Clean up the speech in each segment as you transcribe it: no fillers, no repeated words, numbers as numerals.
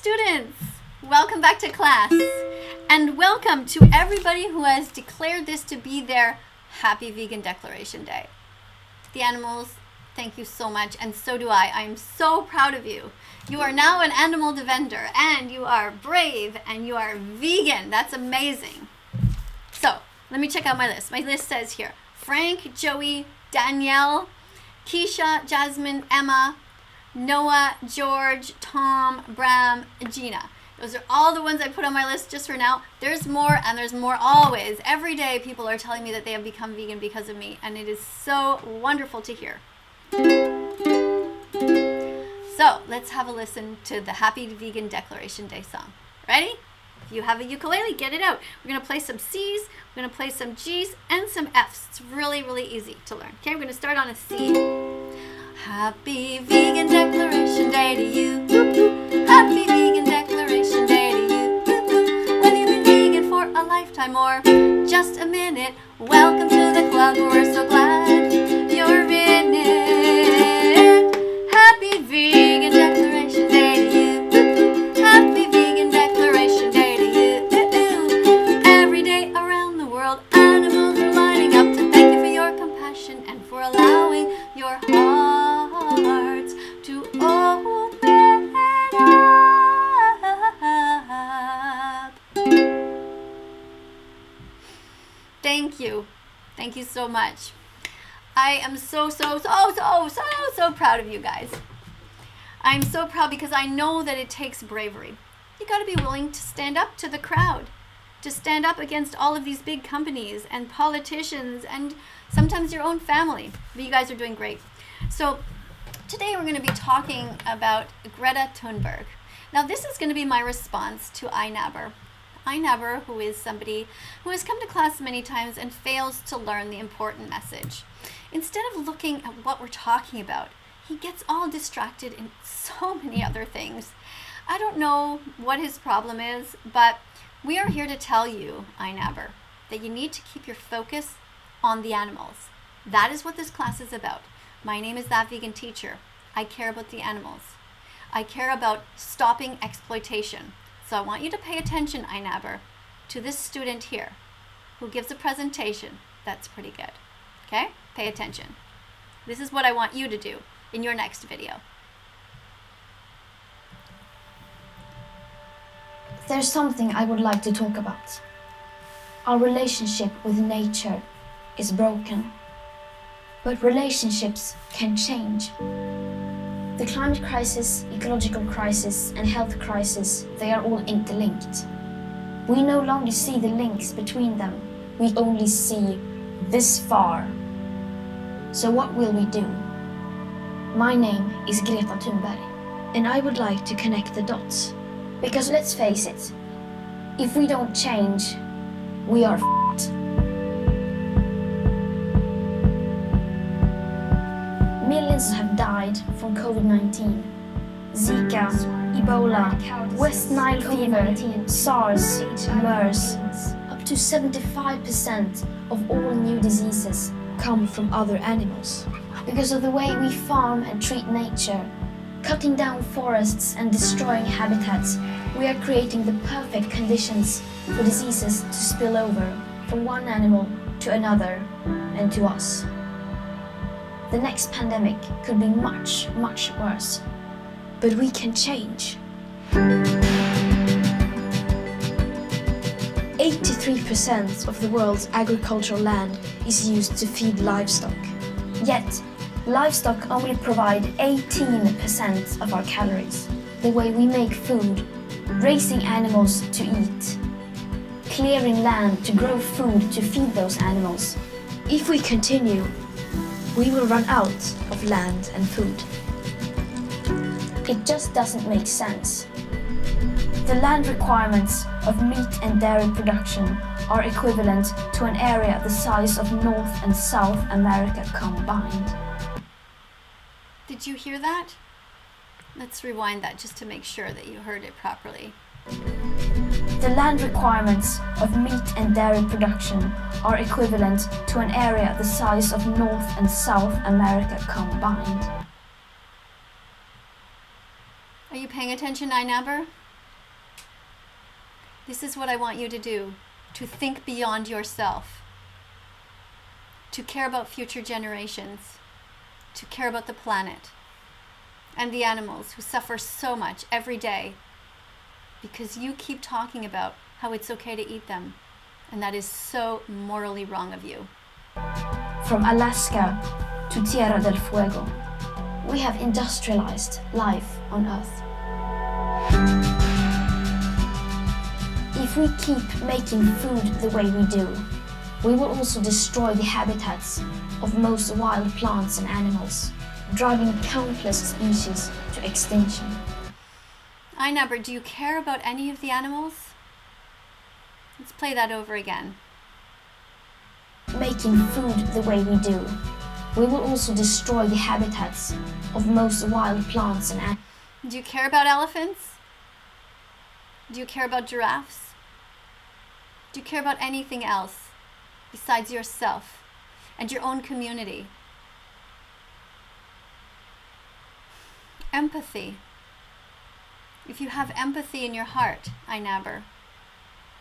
students! Welcome back to class, and welcome to everybody who has declared this to be their Happy Vegan Declaration Day. The animals, thank you so much, and so do I. I'm so proud of you. You are now an animal defender, and you are brave, and you are vegan. That's amazing. So, let me check out my list. My list says here, Frank, Joey, Danielle, Keisha, Jasmine, Emma, Noah, George, Tom, Bram, Gina. Those are all the ones I put on my list just for now. There's more, and there's more always. Every day people are telling me that they have become vegan because of me, and it is so wonderful to hear. So let's have a listen to the Happy Vegan Declaration Day song. Ready? If you have a ukulele, get it out. We're going to play some C's, we're going to play some G's, and some F's. It's really, really easy to learn. Okay, we're going to start on a C. Happy Vegan Declaration Day to you. Happy Vegan Declaration Day to you. Whether you've been vegan for a lifetime or just a minute, welcome to the club. We're so glad you're in it. Happy Vegan Declaration Day to you. Happy Vegan Declaration Day to you. Every day around the world, animals are lining up to thank you for your compassion and for allowing your hearts to open up. Thank you. Thank you so much. I am so proud of you guys. I'm so proud because I know that it takes bravery. You got to be willing to stand up to the crowd, to stand up against all of these big companies and politicians and sometimes your own family. But you guys are doing great. So today we're going to be talking about Greta Thunberg. Now this is going to be my response to iNABBER. iNABBER, who is somebody who has come to class many times and fails to learn the important message. Instead of looking at what we're talking about, he gets all distracted in so many other things. I don't know what his problem is, but we are here to tell you, iNABBER, that you need to keep your focus on the animals. That is what this class is about. My name is That Vegan Teacher. I care about the animals. I care about stopping exploitation. So I want you to pay attention, iNABBER, to this student here who gives a presentation that's pretty good. Okay? Pay attention. This is what I want you to do in your next video. There's something I would like to talk about. Our relationship with nature is broken, but relationships can change. The climate crisis, ecological crisis, and health crisis, they are all interlinked. We no longer see the links between them. We only see this far. So what will we do? My name is Greta Thunberg, and I would like to connect the dots. Because let's face it, if we don't change, we are f***ed. Millions have died from COVID-19. Zika, Ebola, West Nile fever, SARS, MERS. Up to 75% of all new diseases come from other animals. Because of the way we farm and treat nature, cutting down forests and destroying habitats, we are creating the perfect conditions for diseases to spill over from one animal to another and to us. The next pandemic could be much, much worse, but we can change. 83% of the world's agricultural land is used to feed livestock. Yet, livestock only provide 18% of our calories. The way we make food, raising animals to eat, clearing land to grow food to feed those animals. If we continue, we will run out of land and food. It just doesn't make sense. The land requirements of meat and dairy production are equivalent to an area the size of North and South America combined. Did you hear that? Let's rewind that just to make sure that you heard it properly. The land requirements of meat and dairy production are equivalent to an area the size of North and South America combined. Are you paying attention, iNABBER? This is what I want you to do, to think beyond yourself, to care about future generations, to care about the planet and the animals who suffer so much every day because you keep talking about how it's okay to eat them, and that is so morally wrong of you. From Alaska to Tierra del Fuego, we have industrialized life on Earth. If we keep making food the way we do, we will also destroy the habitats of most wild plants and animals, driving countless species to extinction. iNABBER, do you care about any of the animals? Let's play that over again. Making food the way we do, we will also destroy the habitats of most wild plants and animals. Do you care about elephants? Do you care about giraffes? Do you care about anything else besides yourself and your own community? Empathy. If you have empathy in your heart, iNABBER,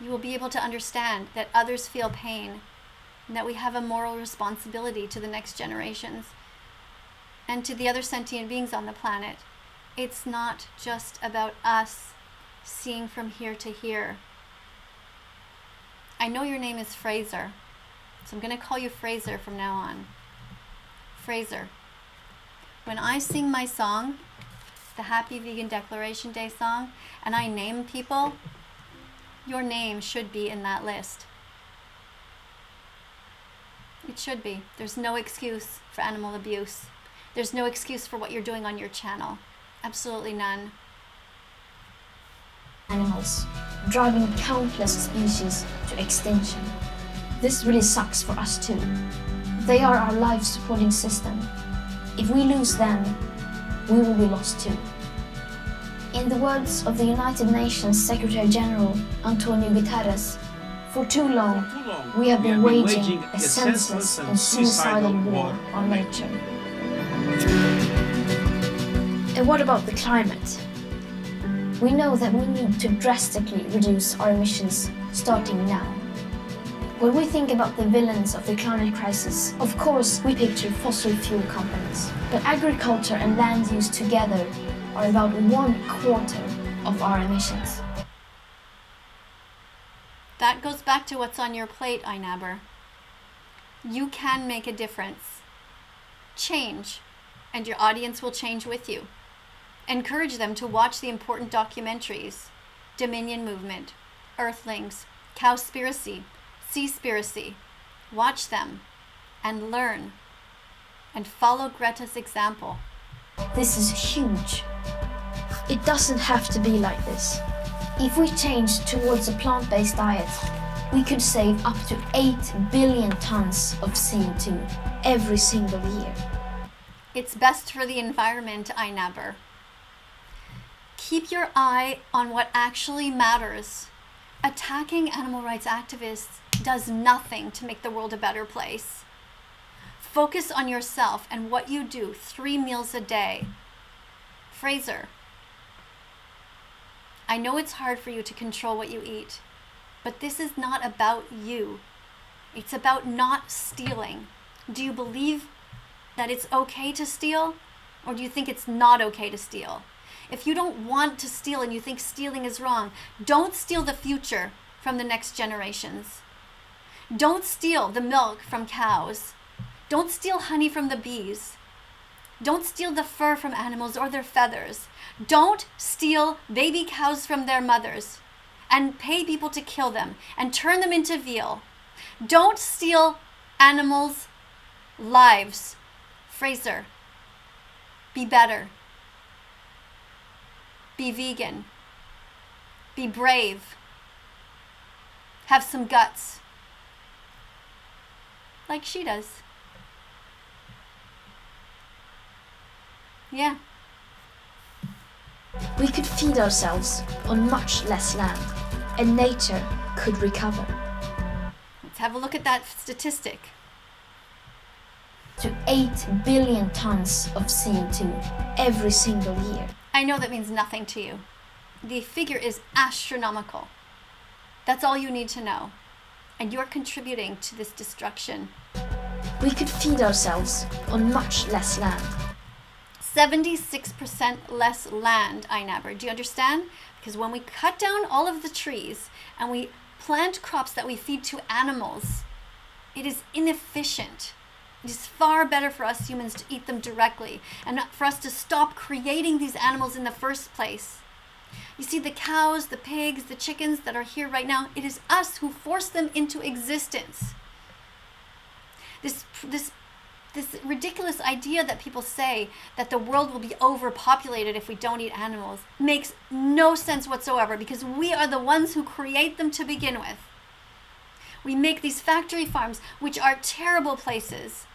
you will be able to understand that others feel pain and that we have a moral responsibility to the next generations and to the other sentient beings on the planet. It's not just about us seeing from here to here. I know your name is Fraser, so I'm going to call you Fraser from now on. Fraser, when I sing my song, the Happy Vegan Declaration Day song, and I name people, your name should be in that list. It should be. There's no excuse for animal abuse. There's no excuse for what you're doing on your channel. Absolutely none. Animals, driving countless species to extinction. This really sucks for us too. They are our life supporting system. If we lose them, we will be lost too. In the words of the United Nations Secretary General Antonio Guterres, for too long we have been waging a senseless and suicidal war on nature. And what about the climate? We know that we need to drastically reduce our emissions starting now. When we think about the villains of the climate crisis, of course we picture fossil fuel companies. But agriculture and land use together are about 1/4 of our emissions. That goes back to what's on your plate, iNABBER. You can make a difference. Change, and your audience will change with you. Encourage them to watch the important documentaries, Dominion Movement, Earthlings, Cowspiracy, Seaspiracy. Watch them and learn and follow Greta's example. This is huge. It doesn't have to be like this. If we change towards a plant-based diet, we could save up to 8 billion tons of CO2 every single year. It's best for the environment, iNABBER. Keep your eye on what actually matters. Attacking animal rights activists does nothing to make the world a better place. Focus on yourself and what you do 3 meals a day. Fraser, I know it's hard for you to control what you eat, but this is not about you. It's about not stealing. Do you believe that it's okay to steal, or do you think it's not okay to steal? If you don't want to steal and you think stealing is wrong, don't steal the future from the next generations. Don't steal the milk from cows. Don't steal honey from the bees. Don't steal the fur from animals or their feathers. Don't steal baby cows from their mothers and pay people to kill them and turn them into veal. Don't steal animals' lives. Fraser, be better. Be vegan. Be brave. Have some guts. Like she does. Yeah. We could feed ourselves on much less land, and nature could recover. Let's have a look at that statistic. To 8 billion tons of CO2 every single year. I know that means nothing to you. The figure is astronomical. That's all you need to know. And you're contributing to this destruction. We could feed ourselves on much less land. 76% less land, iNABBER. Do you understand? Because when we cut down all of the trees and we plant crops that we feed to animals, it is inefficient. It is far better for us humans to eat them directly and not for us to stop creating these animals in the first place. You see, the cows, the pigs, the chickens that are here right now, it is us who forced them into existence. This ridiculous idea that people say that the world will be overpopulated if we don't eat animals makes no sense whatsoever, because we are the ones who create them to begin with. We make these factory farms, which are terrible places,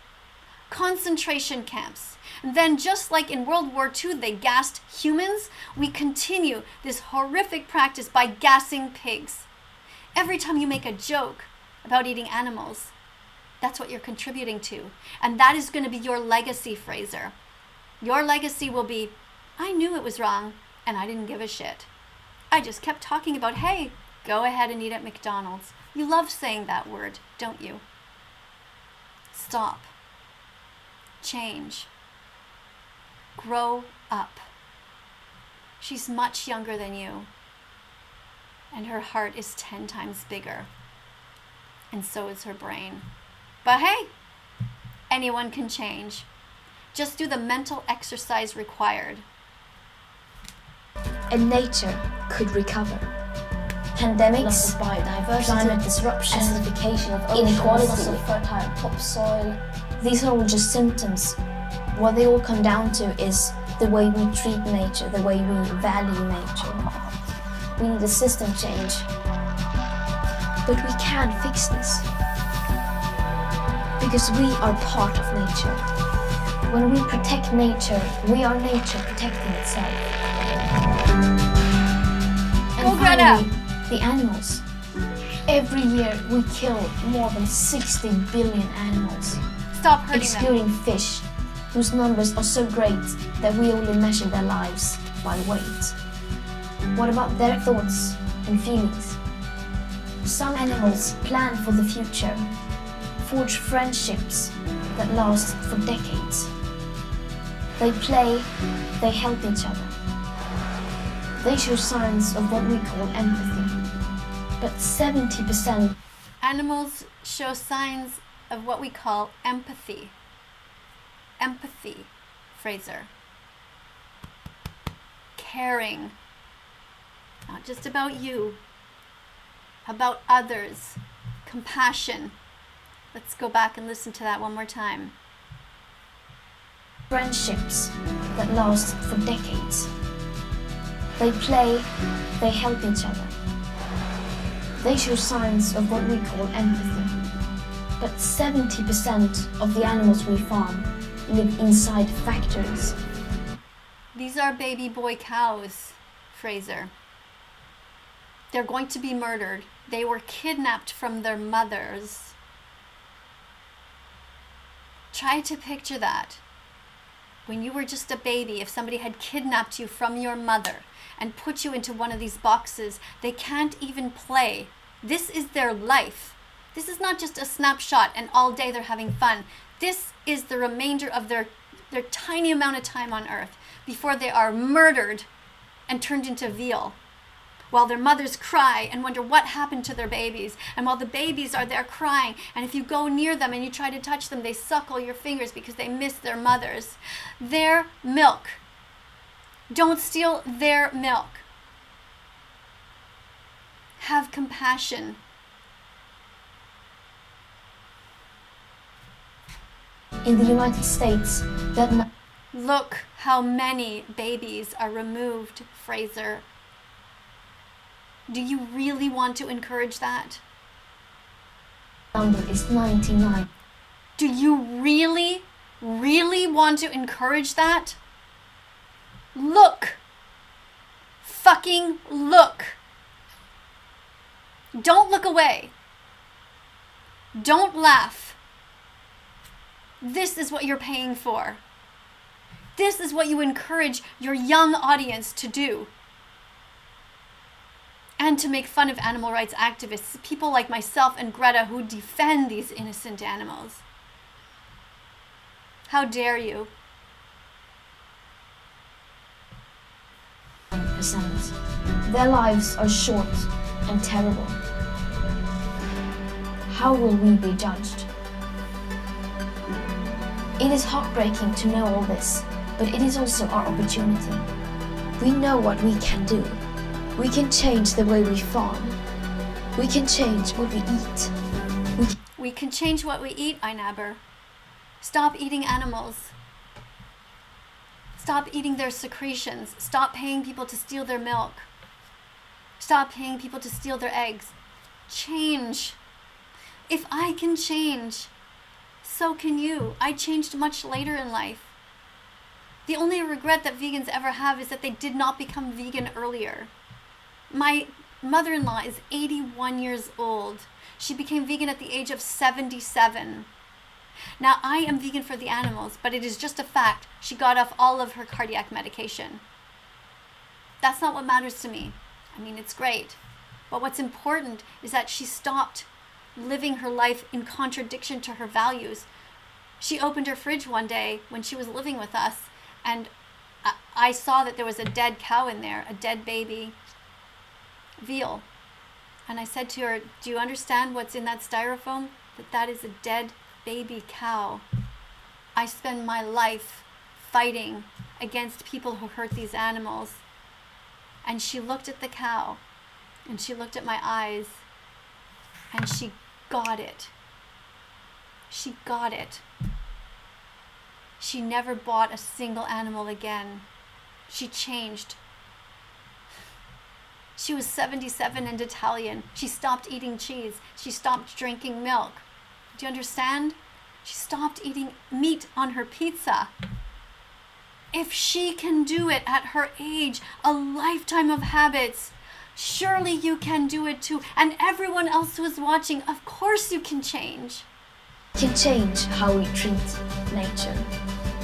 concentration camps. And then, just like in World War II, they gassed humans, we continue this horrific practice by gassing pigs. Every time you make a joke about eating animals, that's what you're contributing to. And that is going to be your legacy, Fraser. Your legacy will be, I knew it was wrong, and I didn't give a shit. I just kept talking about, hey, go ahead and eat at McDonald's. You love saying that word, don't you? Stop. Change. Grow up. She's much younger than you, and her heart is 10 times bigger, and so is her brain. But hey, anyone can change. Just do the mental exercise required. And nature could recover. Pandemics, loss of biodiversity, climate disruption, acidification of oceans, inequality, loss of fertile topsoil. These are all just symptoms. What they all come down to is the way we treat nature, the way we value nature. We need a system change. But we can fix this. Because we are part of nature. When we protect nature, we are nature protecting itself. And finally, the animals. Every year we kill more than 60 billion animals. Stop hurting excluding them. Fish, whose numbers are so great that we only measure their lives by weight. What about their thoughts and feelings? Some animals plan for the future, forge friendships that last for decades. They play, they help each other. They show signs of what we call empathy. But 70%. Animals show signs of what we call empathy. Empathy, Fraser. Caring. Not just about you, about others. Compassion. Let's go back and listen to that one more time. Friendships that last for decades. They play, they help each other. They show signs of what we call empathy. But 70% of the animals we farm live inside factories. These are baby boy cows, Fraser. They're going to be murdered. They were kidnapped from their mothers. Try to picture that. When you were just a baby, if somebody had kidnapped you from your mother and put you into one of these boxes, they can't even play. This is their life. This is not just a snapshot and all day they're having fun. This is the remainder of their tiny amount of time on earth before they are murdered and turned into veal, while their mothers cry and wonder what happened to their babies, and while the babies are there crying, and if you go near them and you try to touch them, they suckle your fingers because they miss their mothers. Their milk. Don't steal their milk. Have compassion. In the United States, Look how many babies are removed, Fraser. Do you really want to encourage that? number is 99. Do you really, really want to encourage that? Look. Fucking look. Don't look away. Don't laugh. This is what you're paying for. This is what you encourage your young audience to do. and to make fun of animal rights activists, people like myself and Greta who defend these innocent animals. How dare you? Their lives are short and terrible. How will we be judged? It is heartbreaking to know all this, but it is also our opportunity. We know what we can do. We can change the way we farm. We can change what we eat. We can change what we eat, iNABBER. Stop eating animals. Stop eating their secretions. Stop paying people to steal their milk. Stop paying people to steal their eggs. Change. If I can change, so can you. I changed much later in life. The only regret that vegans ever have is that they did not become vegan earlier. My mother-in-law is 81 years old. She became vegan at the age of 77. Now, I am vegan for the animals, but it is just a fact she got off all of her cardiac medication. That's not what matters to me. I mean, it's great. But what's important is that she stopped living her life in contradiction to her values. She opened her fridge one day when she was living with us, and I saw that there was a dead cow in there, a dead baby veal. And I said to her, do you understand what's in that styrofoam? That is a dead baby cow. I spend my life fighting against people who hurt these animals. And she looked at the cow, and she looked at my eyes, and she got it. She got it. She never bought a single animal again. She changed. She was 77 and Italian. She stopped eating cheese. She stopped drinking milk. Do you understand? She stopped eating meat on her pizza. If she can do it at her age, a lifetime of habits, surely you can do it too. And everyone else who is watching, of course you can change. We can change how we treat nature.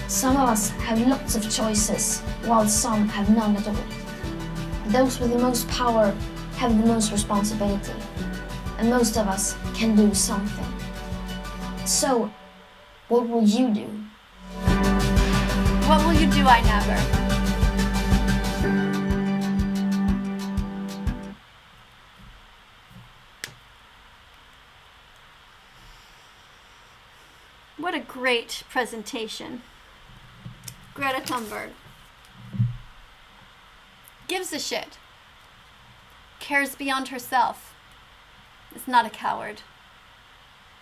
Some of us have lots of choices, while some have none at all. Those with the most power have the most responsibility, and most of us can do something. So, what will you do? What will you do, iNABBER? What a great presentation. Greta Thunberg. Gives a shit. Cares beyond herself. Is not a coward.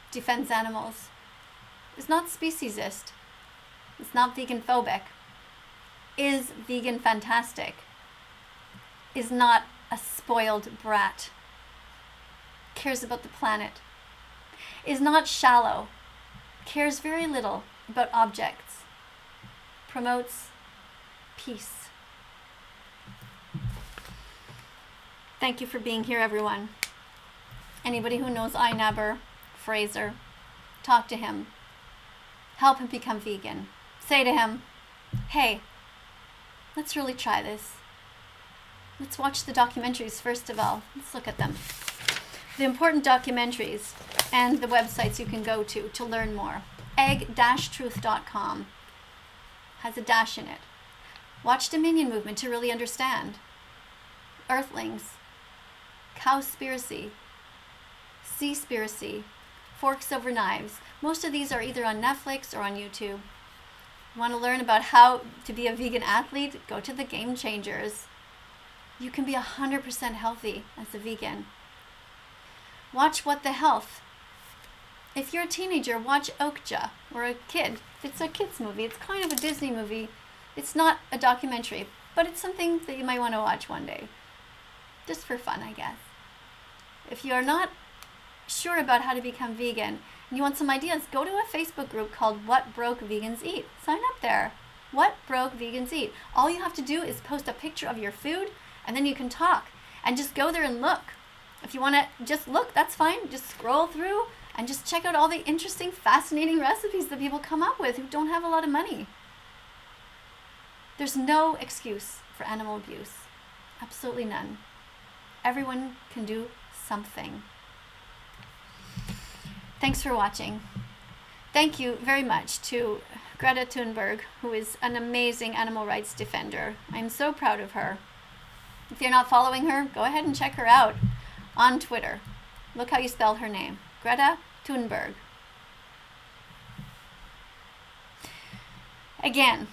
Defends animals. Is not speciesist. Is not vegan phobic. Is vegan fantastic. Is not a spoiled brat. Cares about the planet. Is not shallow. Cares very little about objects. Promotes peace. Thank you for being here, everyone. Anybody who knows iNABBER, Fraser, talk to him. Help him become vegan. Say to him, hey, let's really try this. Let's watch the documentaries first of all. Let's look at them. The important documentaries and the websites you can go to learn more. egg-truth.com has a dash in it. Watch Dominion Movement to really understand. Earthlings, Cowspiracy, Seaspiracy, Forks Over Knives. Most of these are either on Netflix or on YouTube. You want to learn about how to be a vegan athlete? Go to the Game Changers. You can be 100% healthy as a vegan. Watch What the Health. If you're a teenager, watch Okja, or a kid. It's a kid's movie. It's kind of a Disney movie. It's not a documentary, but it's something that you might want to watch one day. Just for fun, I guess. If you're not sure about how to become vegan and you want some ideas, go to a Facebook group called What Broke Vegans Eat. Sign up there. What Broke Vegans Eat. All you have to do is post a picture of your food, and then you can talk. And just go there and look. If you want to just look, that's fine. Just scroll through and just check out all the interesting, fascinating recipes that people come up with who don't have a lot of money. There's no excuse for animal abuse. Absolutely none. Everyone can do something. Thanks for watching. Thank you very much to Greta Thunberg, who is an amazing animal rights defender. I'm so proud of her. If you're not following her, go ahead and check her out on Twitter. Look how you spell her name. Greta Thunberg. Again,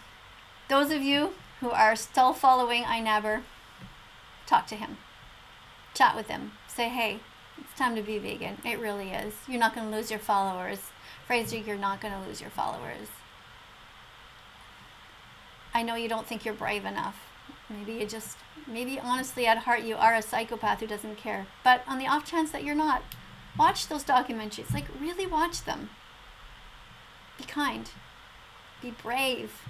those of you who are still following iNABBER, talk to him. Chat with him. Say, hey, it's time to be vegan. It really is. You're not going to lose your followers. Fraser, you're not going to lose your followers. I know you don't think you're brave enough. Maybe honestly at heart you are a psychopath who doesn't care. But on the off chance that you're not, watch those documentaries. Like, really watch them. Be kind. Be brave.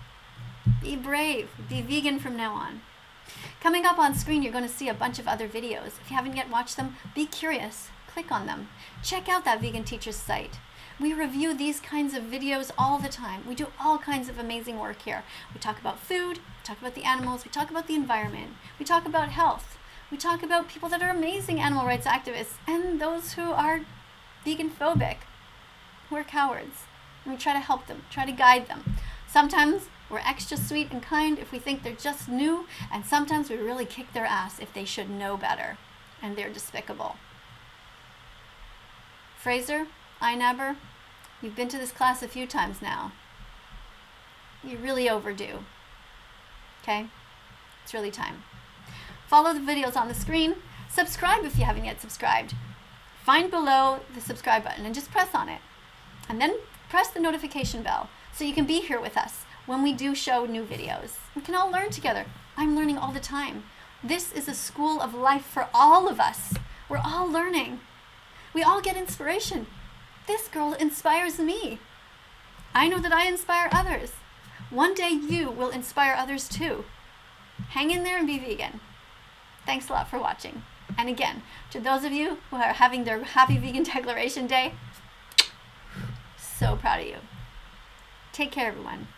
Be brave. Be vegan from now on. Coming up on screen, you're going to see a bunch of other videos. If you haven't yet watched them, be curious. Click on them. Check out that Vegan Teacher's site. We review these kinds of videos all the time. We do all kinds of amazing work here. We talk about food, we talk about the animals, we talk about the environment, we talk about health, we talk about people that are amazing animal rights activists and those who are vegan phobic, who are cowards. And we try to help them, try to guide them. Sometimes we're extra sweet and kind if we think they're just new, and sometimes we really kick their ass if they should know better and they're despicable. Fraser, iNABBER, you've been to this class a few times now. You're really overdue. Okay? It's really time. Follow the videos on the screen. Subscribe if you haven't yet subscribed. Find below the subscribe button and just press on it. And then press the notification bell so you can be here with us when we do show new videos. We can all learn together. I'm learning all the time. This is a school of life for all of us. We're all learning. We all get inspiration. This girl inspires me. I know that I inspire others. One day you will inspire others too. Hang in there and be vegan. Thanks a lot for watching. And again, to those of you who are having their Happy Vegan Declaration Day, so proud of you. Take care, everyone.